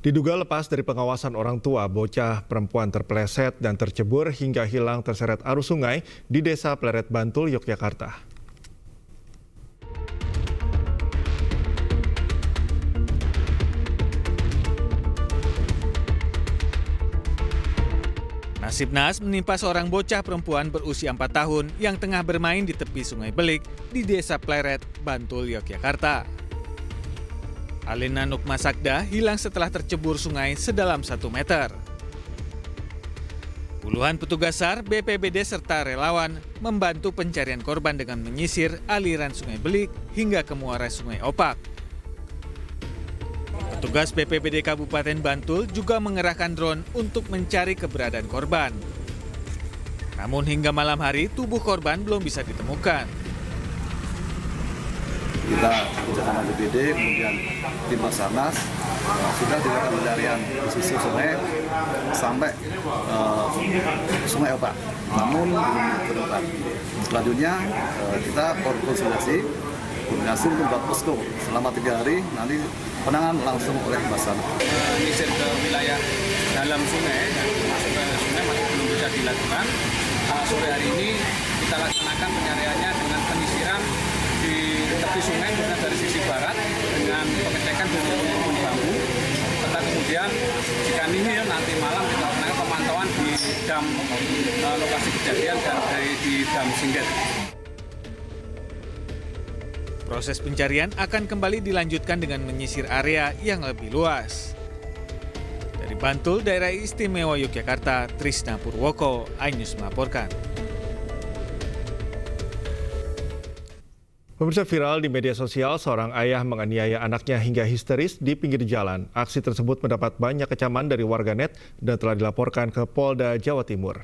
Diduga lepas dari pengawasan orang tua, bocah perempuan terpeleset dan tercebur hingga hilang terseret arus sungai di Desa Pleret, Bantul, Yogyakarta. Nasib naas menimpa seorang bocah perempuan berusia 4 tahun yang tengah bermain di tepi Sungai Belik di Desa Pleret, Bantul, Yogyakarta. Alena Nukma Sakda hilang setelah tercebur sungai sedalam 1 meter. Puluhan petugas SAR, BPBD serta relawan membantu pencarian korban dengan menyisir aliran Sungai Belik hingga ke muara Sungai Opak. Petugas BPBD Kabupaten Bantul juga mengerahkan drone untuk mencari keberadaan korban. Namun hingga malam hari tubuh korban belum bisa ditemukan. Kita bersama BPBD, kemudian tim Basarnas sudah dilakukan pencarian pesisir sungai sampai Sungai Opak, namun belum ditemukan. Selanjutnya kita koordinasi untuk buat posko selama 3 hari, nanti penanganan langsung oleh Basarnas. Menyisir ke wilayah dalam sungai dan masuk ke sungai masih belum bisa dilakukan. Sore hari ini kita laksanakan pencariannya dengan penyisiran di tepi sungai dari sisi barat dengan pengecekan dengan bambu, serta kemudian jika nihil nanti malam kita lakukan pemantauan di dam lokasi kejadian dan di dam Singget. Proses pencarian akan kembali dilanjutkan dengan menyisir area yang lebih luas. Dari Bantul, Daerah Istimewa Yogyakarta, Trisna Purwoko, iNews melaporkan. Pemirsa, viral di media sosial, seorang ayah menganiaya anaknya hingga histeris di pinggir jalan. Aksi tersebut mendapat banyak kecaman dari warganet dan telah dilaporkan ke Polda Jawa Timur.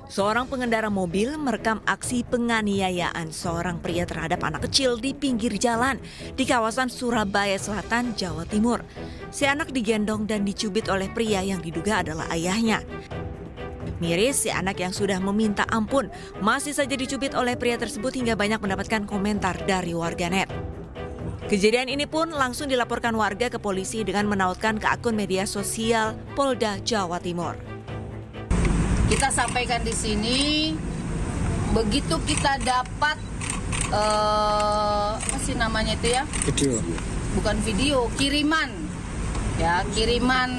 Seorang pengendara mobil merekam aksi penganiayaan seorang pria terhadap anak kecil di pinggir jalan di kawasan Surabaya Selatan, Jawa Timur. Si anak digendong dan dicubit oleh pria yang diduga adalah ayahnya. Miris, si anak yang sudah meminta ampun masih saja dicubit oleh pria tersebut hingga banyak mendapatkan komentar dari warganet. Kejadian ini pun langsung dilaporkan warga ke polisi dengan menautkan ke akun media sosial Polda Jawa Timur. Kita sampaikan di sini, begitu kita dapat apa sih namanya itu ya? Video. Bukan video, kiriman. Ya, kiriman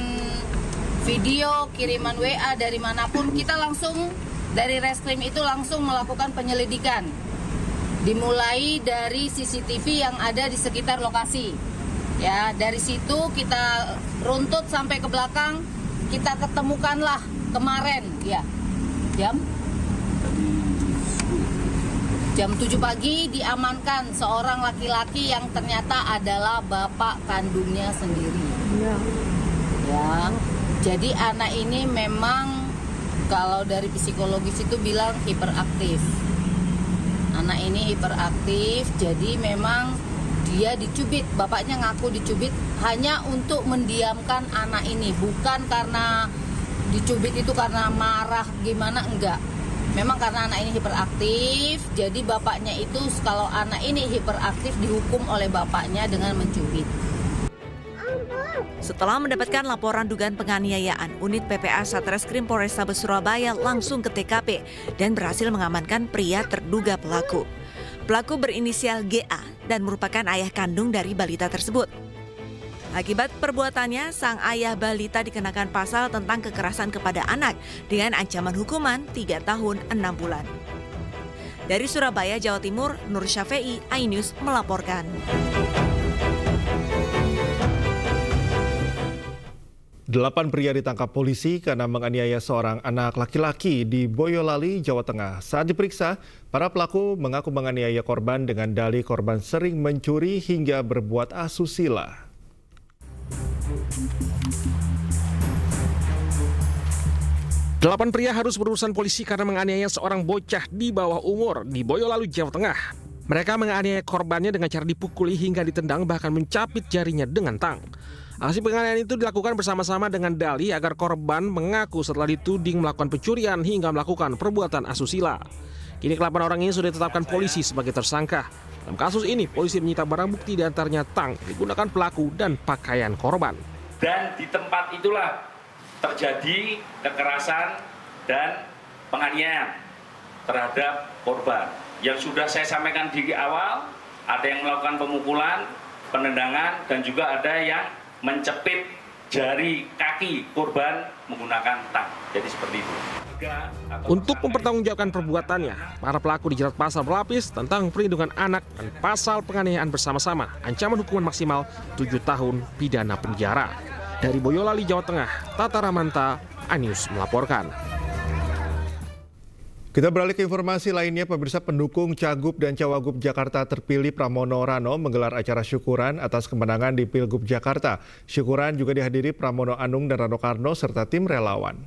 video, kiriman WA dari manapun, kita langsung dari Reskrim itu langsung melakukan penyelidikan. Dimulai dari CCTV yang ada di sekitar lokasi. Ya, dari situ kita runtut sampai ke belakang, kita ketemukanlah kemarin ya jam 7 pagi diamankan seorang laki-laki yang ternyata adalah bapak kandungnya sendiri. Ya, jadi anak ini memang kalau dari psikologis itu bilang hiperaktif. Anak ini hiperaktif, jadi memang dia dicubit, bapaknya ngaku dicubit hanya untuk mendiamkan anak ini, bukan karena dicubit itu karena marah gimana, enggak. Memang karena anak ini hiperaktif, jadi bapaknya itu kalau anak ini hiperaktif dihukum oleh bapaknya dengan mencubit. Setelah mendapatkan laporan dugaan penganiayaan, unit PPA Satreskrim Polrestabes Surabaya langsung ke TKP dan berhasil mengamankan pria terduga pelaku. Pelaku berinisial GA dan merupakan ayah kandung dari balita tersebut. Akibat perbuatannya, sang ayah balita dikenakan pasal tentang kekerasan kepada anak dengan ancaman hukuman 3 tahun 6 bulan. Dari Surabaya, Jawa Timur, Nur Syafei, iNews melaporkan. Delapan pria ditangkap polisi karena menganiaya seorang anak laki-laki di Boyolali, Jawa Tengah. Saat diperiksa, para pelaku mengaku menganiaya korban dengan dalih korban sering mencuri hingga berbuat asusila. 8 pria harus berurusan polisi karena menganiaya seorang bocah di bawah umur di Boyolali, Jawa Tengah. Mereka menganiaya korbannya dengan cara dipukuli hingga ditendang bahkan mencapit jarinya dengan tang. Aksi penganiayaan itu dilakukan bersama-sama dengan dalih agar korban mengaku setelah dituding melakukan pencurian hingga melakukan perbuatan asusila. Kini ke-8 orang ini sudah ditetapkan polisi sebagai tersangka. Dalam kasus ini, polisi menyita barang bukti diantaranya tang digunakan pelaku dan pakaian korban. Dan di tempat itulah terjadi kekerasan dan penganiayaan terhadap korban. Yang sudah saya sampaikan di awal, ada yang melakukan pemukulan, penendangan, dan juga ada yang mencepit jari kaki korban menggunakan tang. Jadi seperti itu. Untuk mempertanggungjawabkan perbuatannya, para pelaku dijerat pasal berlapis tentang perlindungan anak dan pasal penganiayaan bersama-sama, ancaman hukuman maksimal 7 tahun pidana penjara. Dari Boyolali, Jawa Tengah, Tata Ramanta, iNews melaporkan. Kita beralih ke informasi lainnya, pemirsa. Pendukung Cagup dan Cawagup Jakarta terpilih Pramono Rano menggelar acara syukuran atas kemenangan di Pilgub Jakarta. Syukuran juga dihadiri Pramono Anung dan Rano Karno serta tim relawan.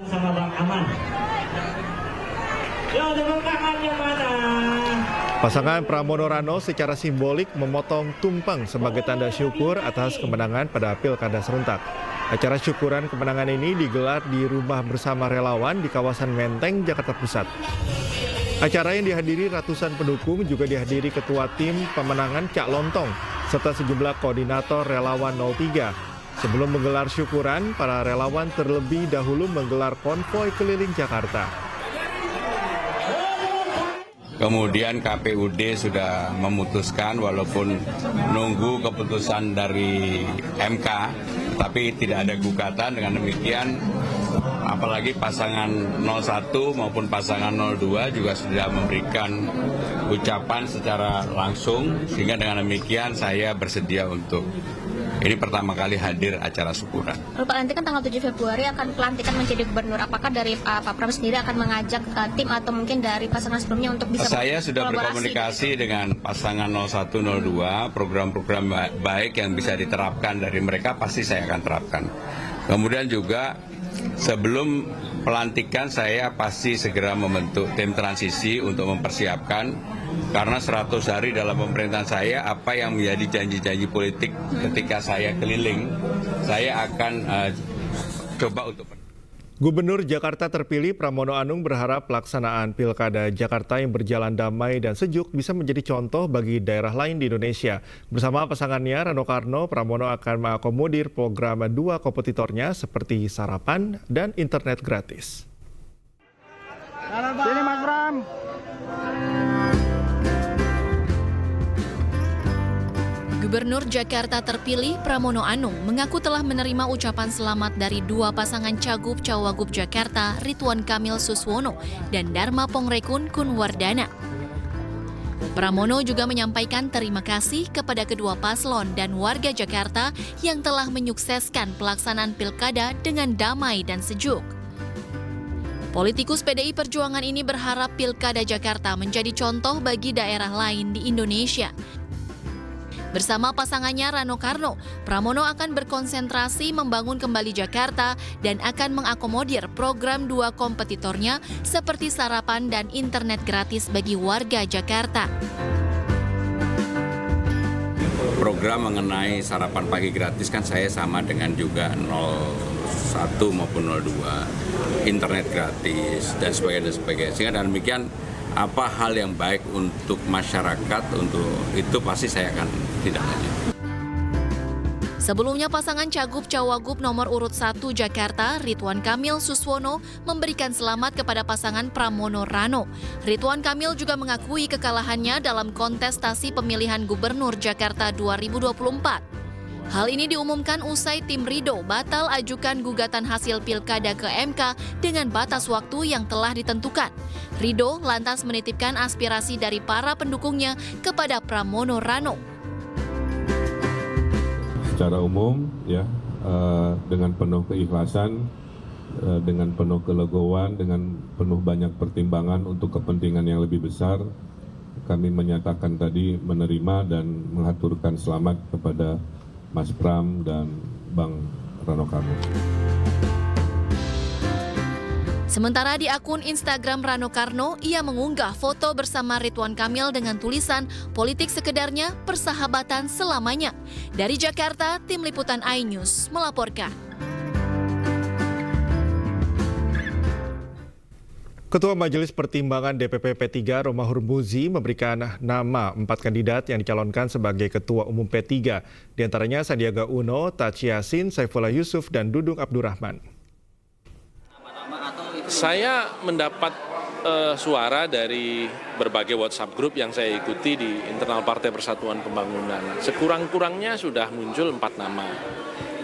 Sama Bang Aman. Yo, tepuk tangannya mana? Pasangan Pramono Rano secara simbolik memotong tumpeng sebagai tanda syukur atas kemenangan pada Pilkada serentak. Acara syukuran kemenangan ini digelar di rumah bersama relawan di kawasan Menteng, Jakarta Pusat. Acara yang dihadiri ratusan pendukung juga dihadiri Ketua Tim Pemenangan Cak Lontong serta sejumlah koordinator relawan 03. Sebelum menggelar syukuran, para relawan terlebih dahulu menggelar konvoi keliling Jakarta. Kemudian KPUD sudah memutuskan walaupun nunggu keputusan dari MK, tapi tidak ada gugatan. Dengan demikian, apalagi pasangan 01 maupun pasangan 02 juga sudah memberikan ucapan secara langsung, sehingga dengan demikian saya bersedia untuk ini pertama kali hadir acara syukuran. Pak, nanti kan tanggal 7 Februari akan pelantikan menjadi gubernur. Apakah dari Pak Pram sendiri akan mengajak tim atau mungkin dari pasangan sebelumnya untuk bisa Saya sudah berkomunikasi dengan pasangan 01-02, program-program baik yang bisa diterapkan dari mereka pasti saya akan terapkan. Kemudian juga sebelum pelantikan saya pasti segera membentuk tim transisi untuk mempersiapkan. Karena 100 hari dalam pemerintahan saya, apa yang menjadi janji-janji politik ketika saya keliling, saya akan coba untuk... Gubernur Jakarta terpilih Pramono Anung berharap pelaksanaan Pilkada Jakarta yang berjalan damai dan sejuk bisa menjadi contoh bagi daerah lain di Indonesia. Bersama pasangannya Rano Karno, Pramono akan mengakomodir program 2 kompetitornya seperti sarapan dan internet gratis. Sini Mas Pram. Gubernur Jakarta terpilih Pramono Anung mengaku telah menerima ucapan selamat dari 2 pasangan Cagup Cawagup Jakarta, Ridwan Kamil Suswono dan Dharma Pongrekun Kunwardana. Pramono juga menyampaikan terima kasih kepada kedua paslon dan warga Jakarta yang telah menyukseskan pelaksanaan pilkada dengan damai dan sejuk. Politikus PDI Perjuangan ini berharap Pilkada Jakarta menjadi contoh bagi daerah lain di Indonesia. Bersama pasangannya Rano Karno, Pramono akan berkonsentrasi membangun kembali Jakarta dan akan mengakomodir program 2 kompetitornya seperti sarapan dan internet gratis bagi warga Jakarta. Program mengenai sarapan pagi gratis kan saya sama dengan juga 01 maupun 02, internet gratis dan sebagainya. Sehingga dengan demikian, apa hal yang baik untuk masyarakat, untuk itu pasti saya akan tidak lanjut. Sebelumnya pasangan Cagup Cawagup nomor urut 1 Jakarta, Ridwan Kamil Suswono, memberikan selamat kepada pasangan Pramono Rano. Ridwan Kamil juga mengakui kekalahannya dalam kontestasi pemilihan Gubernur Jakarta 2024. Hal ini diumumkan usai tim Ridho batal ajukan gugatan hasil pilkada ke MK dengan batas waktu yang telah ditentukan. Ridho lantas menitipkan aspirasi dari para pendukungnya kepada Pramono Rano. Secara umum, ya, dengan penuh keikhlasan, dengan penuh kelegoan, dengan penuh banyak pertimbangan untuk kepentingan yang lebih besar, kami menyatakan tadi menerima dan mengaturkan selamat kepada Mas Pram dan Bang Rano Karno. Sementara di akun Instagram Rano Karno, ia mengunggah foto bersama Ridwan Kamil dengan tulisan "Politik sekedarnya, persahabatan selamanya". Dari Jakarta, Tim Liputan iNews melaporkan. Ketua Majelis Pertimbangan DPP P3 Romahur Muzi memberikan nama 4 kandidat yang dicalonkan sebagai Ketua Umum P3. Di antaranya Sandiaga Uno, Taci Yassin, Saifullah Yusuf, dan Dudung Abdurrahman. Saya mendapat suara dari berbagai WhatsApp grup yang saya ikuti di internal Partai Persatuan Pembangunan. Sekurang-kurangnya sudah muncul 4 nama.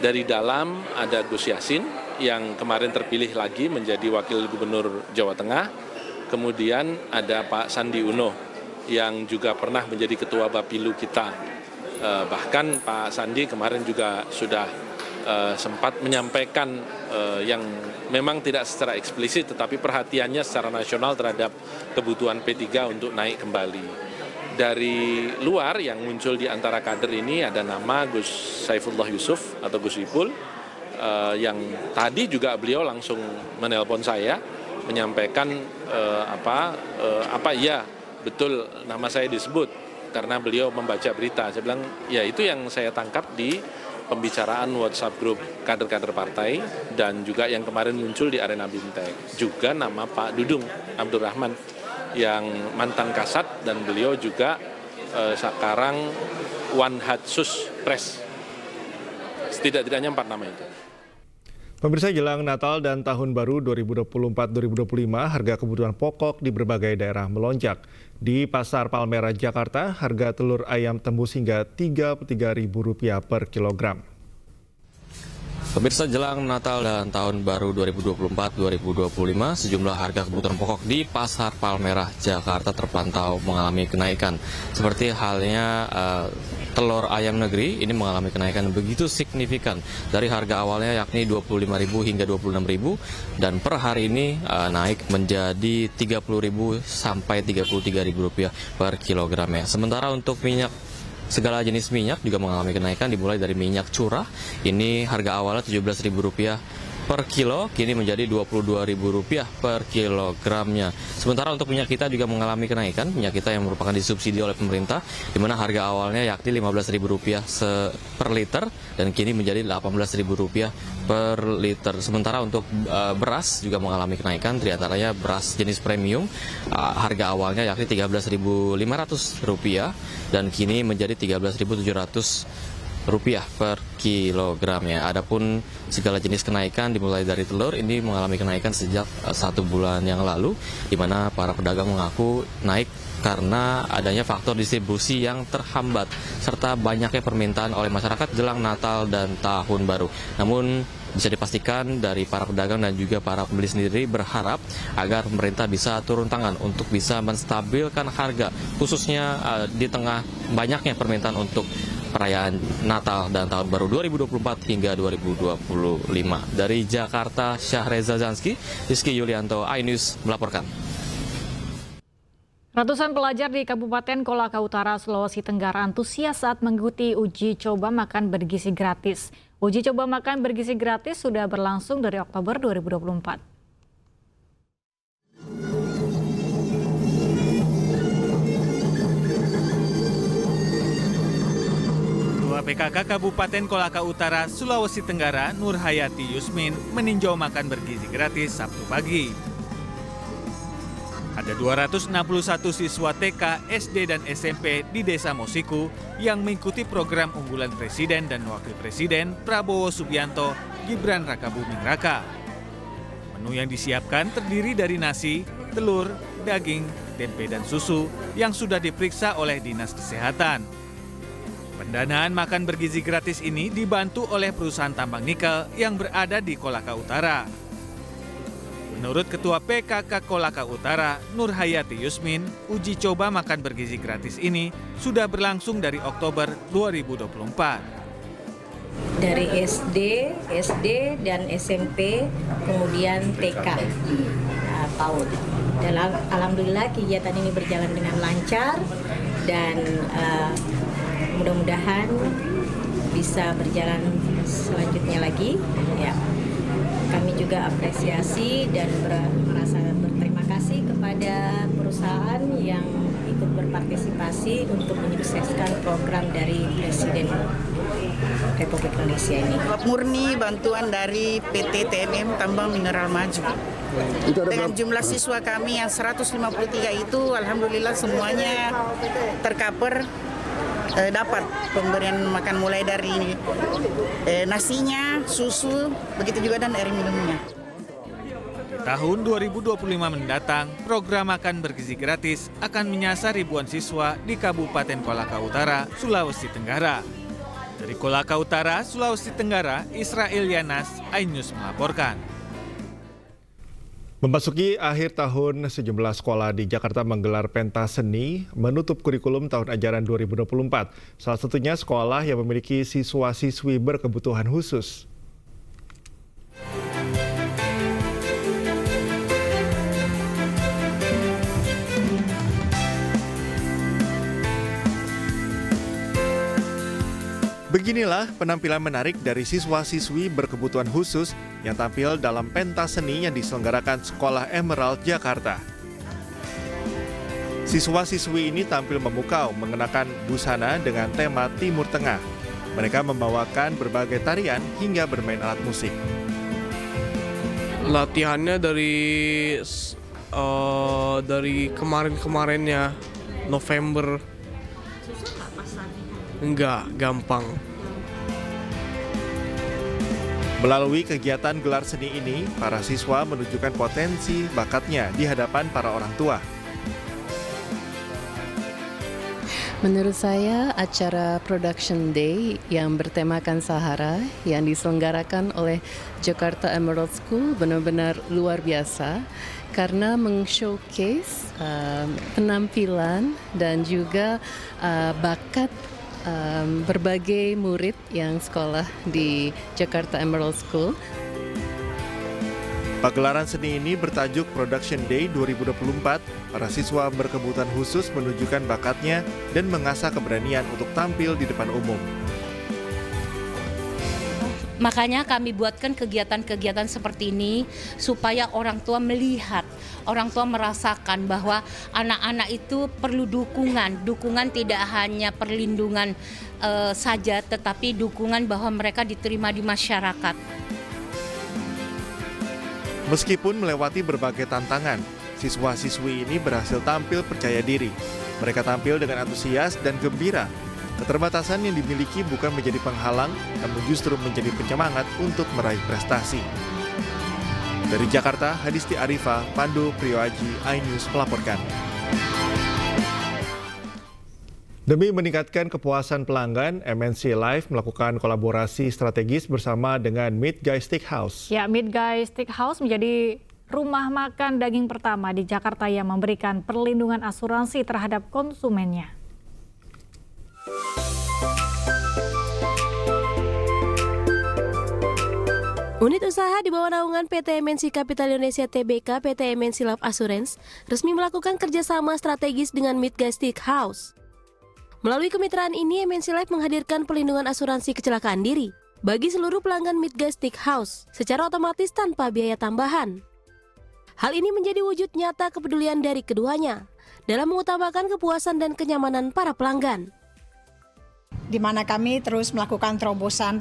Dari dalam ada Gus Yassin yang kemarin terpilih lagi menjadi Wakil Gubernur Jawa Tengah. Kemudian ada Pak Sandi Uno yang juga pernah menjadi Ketua Bapilu kita. Bahkan Pak Sandi kemarin juga sudah sempat menyampaikan yang memang tidak secara eksplisit tetapi perhatiannya secara nasional terhadap kebutuhan P3 untuk naik kembali. Dari luar yang muncul di antara kader ini ada nama Gus Saifullah Yusuf atau Gus Ipul yang tadi juga beliau langsung menelpon saya menyampaikan apa ya betul nama saya disebut karena beliau membaca berita. Saya bilang ya itu yang saya tangkap di pembicaraan WhatsApp grup kader-kader partai dan juga yang kemarin muncul di arena Bimtek. Juga nama Pak Dudung Abdurrahman yang mantan Kasat dan beliau juga sekarang Wanhatsus Press. Setidak-tidaknya 4 nama itu. Pemirsa, jelang Natal dan Tahun Baru 2024-2025, harga kebutuhan pokok di berbagai daerah melonjak. Di Pasar Palmerah, Jakarta, harga telur ayam tembus hingga Rp33.000 per kilogram. Pemirsa, jelang Natal dan Tahun Baru 2024-2025, sejumlah harga kebutuhan pokok di Pasar Palmerah, Jakarta terpantau mengalami kenaikan. Seperti halnya telur ayam negeri ini mengalami kenaikan begitu signifikan dari harga awalnya yakni Rp25.000 hingga Rp26.000 dan per hari ini naik menjadi Rp30.000 sampai Rp33.000 per kilogramnya. Sementara untuk minyak, segala jenis minyak juga mengalami kenaikan dimulai dari minyak curah. Ini harga awalnya Rp17.000 per kilo, kini menjadi Rp22.000 per kilogramnya. Sementara untuk minyak kita juga mengalami kenaikan, minyak kita yang merupakan disubsidi oleh pemerintah, di mana harga awalnya yakni Rp15.000 per liter dan kini menjadi Rp18.000 per liter. Sementara untuk beras juga mengalami kenaikan, di antaranya beras jenis premium, harga awalnya yakni Rp13.500 dan kini menjadi Rp13.700 per kilogramnya. Adapun segala jenis kenaikan dimulai dari telur ini mengalami kenaikan sejak 1 bulan yang lalu, di mana para pedagang mengaku naik karena adanya faktor distribusi yang terhambat serta banyaknya permintaan oleh masyarakat jelang Natal dan Tahun Baru. Namun bisa dipastikan dari para pedagang dan juga para pembeli sendiri berharap agar pemerintah bisa turun tangan untuk bisa menstabilkan harga, khususnya di tengah banyaknya permintaan untuk perayaan Natal dan Tahun Baru 2024 hingga 2025. Dari Jakarta, Syahreza Zanski, Rizky Yulianto, iNews melaporkan. Ratusan pelajar di Kabupaten Kolaka Utara, Sulawesi Tenggara antusias saat mengikuti uji coba makan bergizi gratis. Uji coba makan bergizi gratis sudah berlangsung dari Oktober 2024. PKK Kabupaten Kolaka Utara, Sulawesi Tenggara, Nurhayati Yusmin meninjau makan bergizi gratis Sabtu pagi. Ada 261 siswa TK, SD, dan SMP di Desa Mosiku yang mengikuti program unggulan Presiden dan Wakil Presiden Prabowo Subianto, Gibran Rakabuming Raka. Menu yang disiapkan terdiri dari nasi, telur, daging, tempe, dan susu yang sudah diperiksa oleh Dinas Kesehatan. Pendanaan makan bergizi gratis ini dibantu oleh perusahaan tambang nikel yang berada di Kolaka Utara. Menurut Ketua PKK Kolaka Utara, Nurhayati Yusmin, uji coba makan bergizi gratis ini sudah berlangsung dari Oktober 2024. Dari SD dan SMP, kemudian TK, PAUD. Dan alhamdulillah kegiatan ini berjalan dengan lancar dan mudah-mudahan bisa berjalan selanjutnya lagi. Ya. Kami juga apresiasi dan merasa berterima kasih kepada perusahaan yang ikut berpartisipasi untuk menyukseskan program dari Presiden Republik Indonesia ini. Murni bantuan dari PT TMM Tambang Mineral Maju. Dengan jumlah siswa kami yang 153 itu, alhamdulillah semuanya tercover, dapat pemberian makan mulai dari nasinya, susu, begitu juga dan air minumnya. Tahun 2025 mendatang, program makan bergizi gratis akan menyasar ribuan siswa di Kabupaten Kolaka Utara, Sulawesi Tenggara. Dari Kolaka Utara, Sulawesi Tenggara, Israel Yanas, iNews melaporkan. Memasuki akhir tahun, sejumlah sekolah di Jakarta menggelar pentas seni menutup kurikulum tahun ajaran 2024. Salah satunya sekolah yang memiliki siswa-siswi berkebutuhan khusus. Beginilah penampilan menarik dari siswa-siswi berkebutuhan khusus yang tampil dalam pentas seni yang diselenggarakan Sekolah Emerald Jakarta. Siswa-siswi ini tampil memukau mengenakan busana dengan tema Timur Tengah. Mereka membawakan berbagai tarian hingga bermain alat musik. Latihannya dari kemarin-kemarinnya, November. Enggak, gampang. Melalui kegiatan gelar seni ini, para siswa menunjukkan potensi bakatnya di hadapan para orang tua. Menurut saya, acara Production Day yang bertemakan Sahara yang diselenggarakan oleh Jakarta Emerald School benar-benar luar biasa karena meng-showcase penampilan dan juga bakat berbagai murid yang sekolah di Jakarta Emerald School. Pagelaran seni ini bertajuk Production Day 2024. Para siswa berkebutuhan khusus menunjukkan bakatnya dan mengasah keberanian untuk tampil di depan umum. Makanya kami buatkan kegiatan-kegiatan seperti ini supaya orang tua melihat, orang tua merasakan bahwa anak-anak itu perlu dukungan. Dukungan tidak hanya perlindungan saja, tetapi dukungan bahwa mereka diterima di masyarakat. Meskipun melewati berbagai tantangan, siswa-siswi ini berhasil tampil percaya diri. Mereka tampil dengan antusias dan gembira. Keterbatasan yang dimiliki bukan menjadi penghalang, namun justru menjadi penyemangat untuk meraih prestasi. Dari Jakarta, Hadisti Arifa, Pandu Priyoaji, iNews melaporkan. Demi meningkatkan kepuasan pelanggan, MNC Life melakukan kolaborasi strategis bersama dengan Meat Guy Steakhouse. Ya, Meat Guy Steakhouse menjadi rumah makan daging pertama di Jakarta yang memberikan perlindungan asuransi terhadap konsumennya. Unit usaha di bawah naungan PT MNC Capital Indonesia Tbk PT MNC Life Assurance resmi melakukan kerjasama strategis dengan Meat Guy Steakhouse. Melalui kemitraan ini, MNC Life menghadirkan perlindungan asuransi kecelakaan diri bagi seluruh pelanggan Meat Guy Steakhouse secara otomatis tanpa biaya tambahan. Hal ini menjadi wujud nyata kepedulian dari keduanya dalam mengutamakan kepuasan dan kenyamanan para pelanggan. Di mana kami terus melakukan terobosan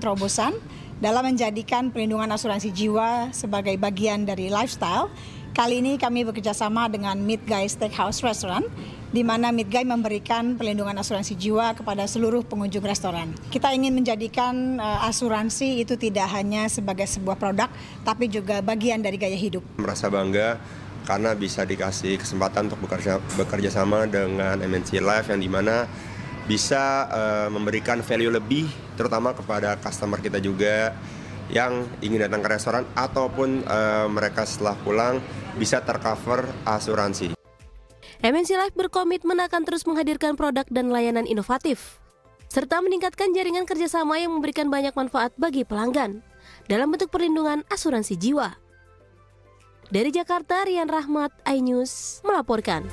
dalam menjadikan perlindungan asuransi jiwa sebagai bagian dari lifestyle. Kali ini kami bekerjasama dengan Meat Guy Steakhouse Restaurant, di mana Meat Guy memberikan perlindungan asuransi jiwa kepada seluruh pengunjung restoran. Kita ingin menjadikan asuransi itu tidak hanya sebagai sebuah produk, tapi juga bagian dari gaya hidup. Merasa bangga karena bisa dikasih kesempatan untuk bekerja sama dengan MNC Life yang dimana bisa memberikan value lebih terutama kepada customer kita juga yang ingin datang ke restoran ataupun mereka setelah pulang bisa tercover asuransi. MNC Life berkomitmen akan terus menghadirkan produk dan layanan inovatif serta meningkatkan jaringan kerjasama yang memberikan banyak manfaat bagi pelanggan dalam bentuk perlindungan asuransi jiwa. Dari Jakarta, Rian Rahmat, iNews melaporkan.